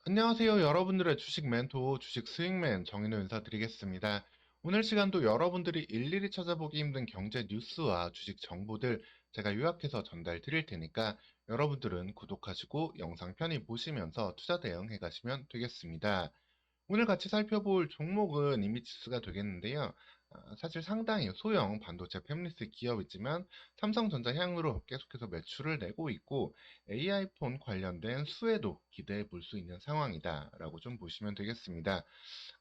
안녕하세요. 여러분들의 주식 멘토, 주식 스윙맨 정인호 인사드리겠습니다. 오늘 시간도 여러분들이 일일이 찾아보기 힘든 경제 뉴스와 주식 정보들 제가 요약해서 전달 드릴 테니까 여러분들은 구독하시고 영상 편히 보시면서 투자 대응해 가시면 되겠습니다. 오늘 같이 살펴볼 종목은 이미지스가 되겠는데요. 사실 상당히 소형 반도체 팹리스 기업이지만 삼성전자 향후로 계속해서 매출을 내고 있고 AI폰 관련된 수혜도 기대해 볼 수 있는 상황이다 라고 좀 보시면 되겠습니다.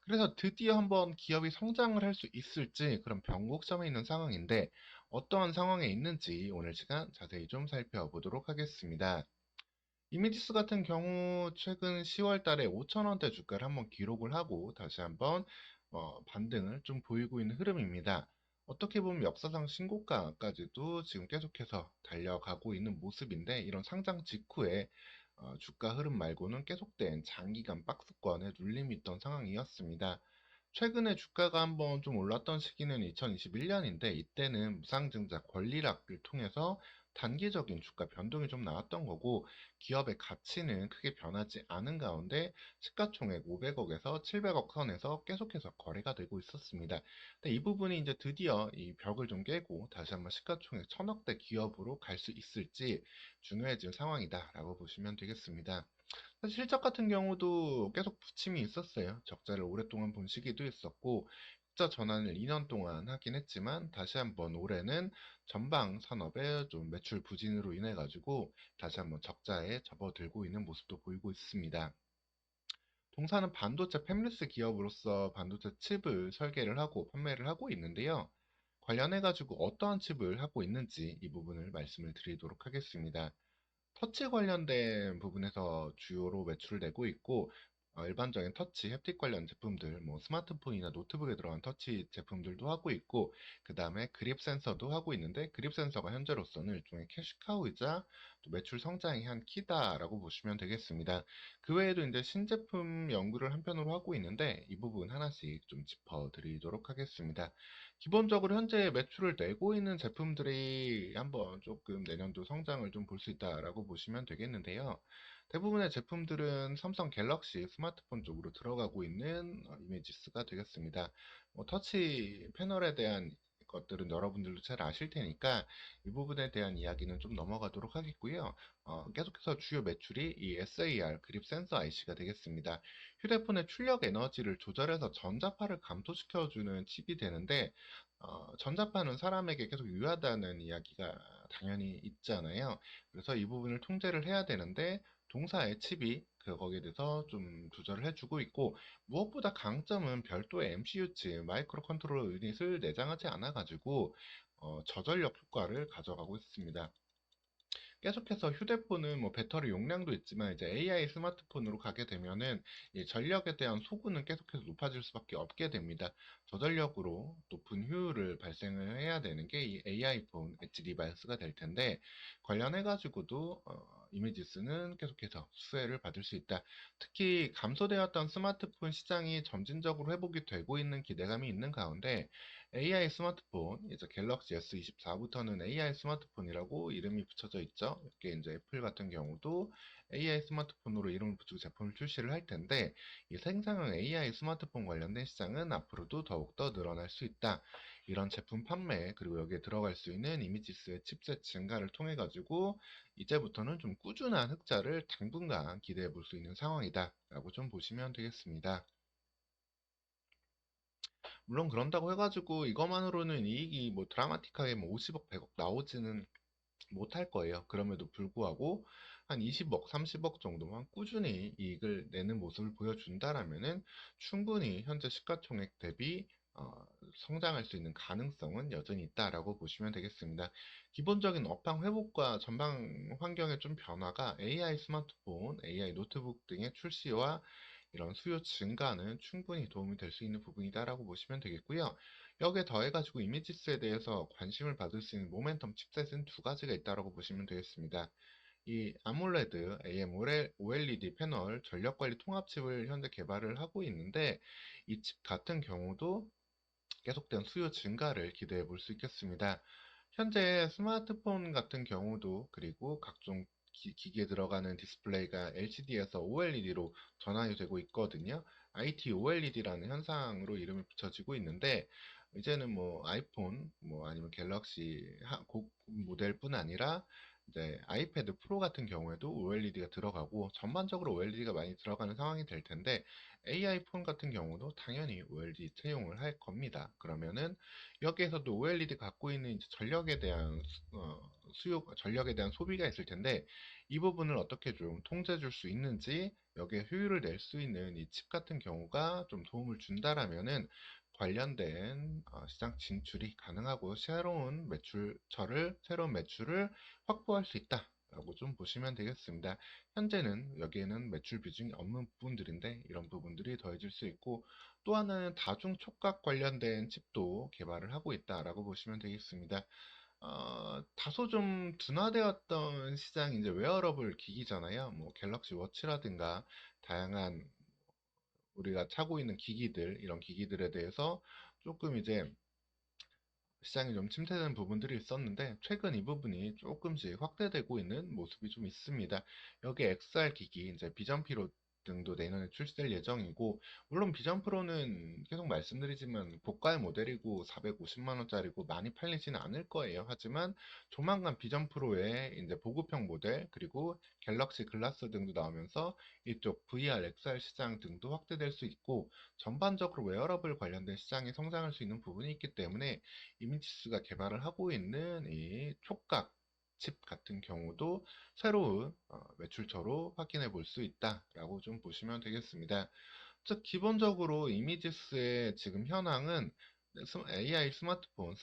그래서 드디어 한번 기업이 성장을 할 수 있을지 그런 변곡점에 있는 상황인데 어떠한 상황에 있는지 오늘 시간 자세히 좀 살펴보도록 하겠습니다. 이미지스 같은 경우 최근 10월 달에 5천원대 주가를 한번 기록을 하고 다시 한번 반등을 좀 보이고 있는 흐름입니다. 어떻게 보면 역사상 신고가까지도 지금 계속해서 달려가고 있는 모습인데 이런 상장 직후에 주가 흐름 말고는 계속된 장기간 박스권에 눌림이 있던 상황이었습니다. 최근에 주가가 한번 좀 올랐던 시기는 2021년인데 이때는 무상증자 권리락을 통해서 단기적인 주가 변동이 좀 나왔던 거고 기업의 가치는 크게 변하지 않은 가운데 시가총액 500억에서 700억 선에서 계속해서 거래가 되고 있었습니다. 근데 이 부분이 이제 드디어 이 벽을 좀 깨고 다시 한번 시가총액 1000억대 기업으로 갈 수 있을지 중요해진 상황이다라고 보시면 되겠습니다. 사실 실적 같은 경우도 계속 부침이 있었어요. 적자를 오랫동안 본 시기도 있었고, 흑자 전환을 2년 동안 하긴 했지만, 다시 한번 올해는 전방 산업의 좀 매출 부진으로 인해 가지고, 다시 한번 적자에 접어들고 있는 모습도 보이고 있습니다. 동사는 반도체 팹리스 기업으로서 반도체 칩을 설계를 하고 판매를 하고 있는데요. 관련해 가지고 어떠한 칩을 하고 있는지 이 부분을 말씀을 드리도록 하겠습니다. 터치 관련된 부분에서 주요로 매출을 내고 있고, 일반적인 터치, 햅틱 관련 제품들, 뭐 스마트폰이나 노트북에 들어간 터치 제품들도 하고 있고, 그 다음에 그립 센서도 하고 있는데, 그립 센서가 현재로서는 일종의 캐시카우이자 또 매출 성장의 한 키다라고 보시면 되겠습니다. 그 외에도 이제 신제품 연구를 한편으로 하고 있는데, 이 부분 하나씩 좀 짚어드리도록 하겠습니다. 기본적으로 현재 매출을 내고 있는 제품들이 한번 조금 내년도 성장을 좀 볼 수 있다라고 보시면 되겠는데요. 대부분의 제품들은 삼성 갤럭시 스마트폰 쪽으로 들어가고 있는 이미지스가 되겠습니다. 터치 패널에 대한 것들은 여러분들도 잘 아실 테니까 이 부분에 대한 이야기는 좀 넘어가도록 하겠고요. 계속해서 주요 매출이 이 SAR 그립 센서 IC가 되겠습니다. 휴대폰의 출력 에너지를 조절해서 전자파를 감소시켜주는 칩이 되는데 전자파는 사람에게 계속 유하다는 이야기가 당연히 있잖아요. 그래서 이 부분을 통제를 해야 되는데 동사의 칩이 거기에 대해서 좀 조절을 해주고 있고 무엇보다 강점은 별도의 MCU 칩, 마이크로 컨트롤러 유닛을 내장하지 않아가지고 저전력 효과를 가져가고 있습니다. 계속해서 휴대폰은 뭐 배터리 용량도 있지만 이제 AI 스마트폰으로 가게 되면은 이 전력에 대한 소구는 계속해서 높아질 수밖에 없게 됩니다. 저전력으로 높은 효율을 발생을 해야 되는 게 이 AI 폰 엣지 디바이스가 될 텐데 관련해 가지고도 이미지스는 계속해서 수혜를 받을 수 있다. 특히 감소되었던 스마트폰 시장이 점진적으로 회복이 되고 있는 기대감이 있는 가운데 AI 스마트폰, 이제 갤럭시 S24부터는 AI 스마트폰이라고 이름이 붙여져 있죠. 이게 이제 애플 같은 경우도 AI 스마트폰으로 이름을 붙이고 제품을 출시를 할 텐데, 이 생성형 AI 스마트폰 관련된 시장은 앞으로도 더욱더 늘어날 수 있다. 이런 제품 판매, 그리고 여기에 들어갈 수 있는 이미지스의 칩셋 증가를 통해 가지고, 이제부터는 좀 꾸준한 흑자를 당분간 기대해 볼 수 있는 상황이다. 라고 좀 보시면 되겠습니다. 물론 그런다고 해가지고 이것만으로는 이익이 뭐 드라마틱하게 뭐 50억, 100억 나오지는 못할 거예요. 그럼에도 불구하고 한 20억, 30억 정도만 꾸준히 이익을 내는 모습을 보여준다라면은 충분히 현재 시가총액 대비 성장할 수 있는 가능성은 여전히 있다라고 보시면 되겠습니다. 기본적인 업황 회복과 전방 환경의 좀 변화가 AI 스마트폰, AI 노트북 등의 출시와 이런 수요 증가는 충분히 도움이 될 수 있는 부분이다라고 보시면 되겠고요. 여기에 더해가지고 이미지스에 대해서 관심을 받을 수 있는 모멘텀 칩셋은 두 가지가 있다고 보시면 되겠습니다. 이 아몰레드 AM OLED 패널 전력관리 통합칩을 현재 개발을 하고 있는데 이 칩 같은 경우도 계속된 수요 증가를 기대해 볼 수 있겠습니다. 현재 스마트폰 같은 경우도 그리고 각종 기기에 들어가는 디스플레이가 LCD에서 OLED로 전환이 되고 있거든요. IT OLED라는 현상으로 이름이 붙여지고 있는데 이제는 뭐 아이폰 뭐 아니면 갤럭시 고급 모델뿐 아니라 이제 아이패드 프로 같은 경우에도 OLED가 들어가고 전반적으로 OLED가 많이 들어가는 상황이 될 텐데 AI 폰 같은 경우도 당연히 OLED 채용을 할 겁니다. 그러면은 여기에서도 OLED 갖고 있는 이제 전력에 대한 전력에 대한 소비가 있을 텐데 이 부분을 어떻게 좀 통제 줄 수 있는지 여기에 효율을 낼 수 있는 이 칩 같은 경우가 좀 도움을 준다라면은 관련된 시장 진출이 가능하고 새로운 매출을 확보할 수 있다라고 좀 보시면 되겠습니다. 현재는 여기에는 매출 비중이 없는 부분들인데 이런 부분들이 더해질 수 있고 또 하나는 다중 촉각 관련된 칩도 개발을 하고 있다라고 보시면 되겠습니다. 다소 좀 둔화되었던 시장이 이제 웨어러블 기기잖아요. 뭐 갤럭시 워치라든가 다양한 우리가 차고 있는 기기들, 이런 기기들에 대해서 조금 이제 시장이 좀 침체되는 부분들이 있었는데 최근 이 부분이 조금씩 확대되고 있는 모습이 좀 있습니다. 여기 XR 기기, 이제 비전 프로 등도 내년에 출시될 예정이고 물론 비전 프로는 계속 말씀드리지만 고가의 모델이고 450만 원짜리고 많이 팔리지는 않을 거예요. 하지만 조만간 비전 프로의 이제 보급형 모델 그리고 갤럭시 글라스 등도 나오면서 이쪽 VR, XR 시장 등도 확대될 수 있고 전반적으로 웨어러블 관련된 시장이 성장할 수 있는 부분이 있기 때문에 이미지스가 개발을 하고 있는 이 촉각 칩 같은 경우도 새로운 매출처로 확인해 볼 수 있다라고 좀 보시면 되겠습니다. 즉 기본적으로 이미지스의 지금 현황은 AI 스마트폰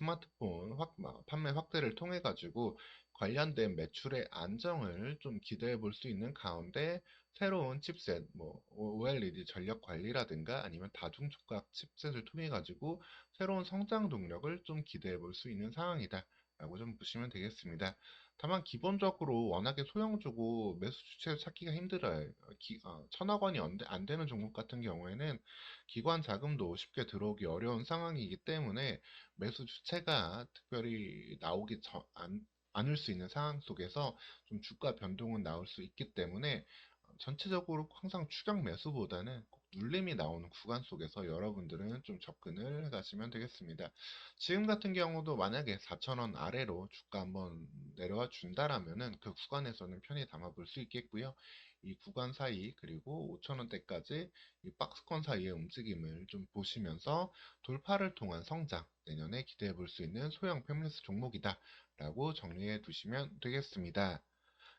판매 확대를 통해 가지고 관련된 매출의 안정을 좀 기대해 볼 수 있는 가운데 새로운 칩셋, 뭐 OLED 전력 관리라든가 아니면 다중촉각 칩셋을 통해 가지고 새로운 성장 동력을 좀 기대해 볼 수 있는 상황이다라고 좀 보시면 되겠습니다. 다만 기본적으로 워낙에 소형주고 매수 주체를 찾기가 힘들어요. 1000억 원이 안 되는 종목 같은 경우에는 기관 자금도 쉽게 들어오기 어려운 상황이기 때문에 매수 주체가 특별히 않을 수 있는 상황 속에서 좀 주가 변동은 나올 수 있기 때문에 전체적으로 항상 추격 매수보다는 꼭 눌림이 나오는 구간 속에서 여러분들은 좀 접근을 해 가시면 되겠습니다. 지금 같은 경우도 만약에 4,000원 아래로 주가 한번 내려와 준다라면은 그 구간에서는 편히 담아 볼 수 있겠고요. 이 구간 사이 그리고 5,000원대까지 이 박스권 사이의 움직임을 좀 보시면서 돌파를 통한 성장 내년에 기대해 볼 수 있는 소형 패밀리스 종목이다 라고 정리해 두시면 되겠습니다.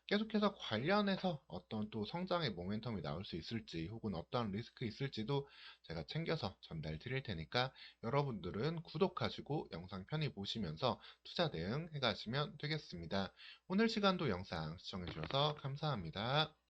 계속해서 관련해서 어떤 또 성장의 모멘텀이 나올 수 있을지 혹은 어떠한 리스크 있을지도 제가 챙겨서 전달 드릴 테니까 여러분들은 구독하시고 영상 편히 보시면서 투자 대응 해 가시면 되겠습니다. 오늘 시간도 영상 시청해 주셔서 감사합니다.